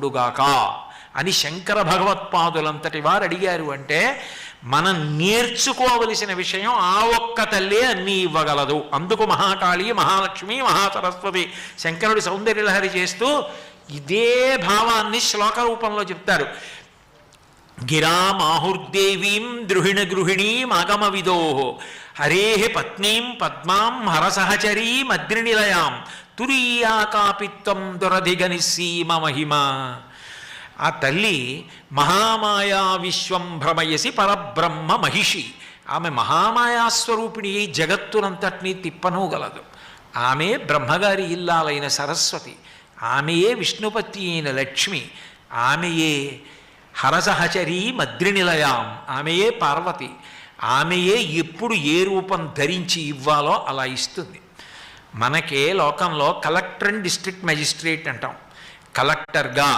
ఉండుగాక అని శంకర భగవత్పాదులంతటి వారు అడిగారు. అంటే మనం నేర్చుకోవలసిన విషయం ఆ ఒక్క తల్లే అన్నీ ఇవ్వగలదు. అందుకు మహాకాళి, మహాలక్ష్మి, మహాసరస్వతి శంకరుడి సౌందర్యలహరి చేస్తూ ఇదే భావాన్ని శ్లోక రూపంలో చెప్తారు. గిరామాహుర్దేవీం ద్రుహిణ గృహిణీం ఆగమ విదో హరే పత్నీం పద్మాం హరసహచరీం అద్రినిలయాం తురీయాకాపిత్వం దురధిగనిసీమ మహిమ. ఆ తల్లి మహామాయా విశ్వం భ్రమయసి పరబ్రహ్మ మహిషి. ఆమె మహామాయాస్వరూపిణి జగత్తునంతటినీ తిప్పనూగలదు. ఆమె బ్రహ్మగారి ఇల్లాలైన సరస్వతి, ఆమెయే విష్ణుపత్ని అయిన లక్ష్మి, ఆమెయే హరసహచరీ మద్రినిలయాం, ఆమెయే పార్వతి. ఆమెయే ఎప్పుడు ఏ రూపం ధరించి ఇవ్వాలో అలా ఇస్తుంది. మనకే లోకంలో కలెక్టర్ అండ్ డిస్ట్రిక్ట్ మెజిస్ట్రేట్ అంటాం. కలెక్టర్గా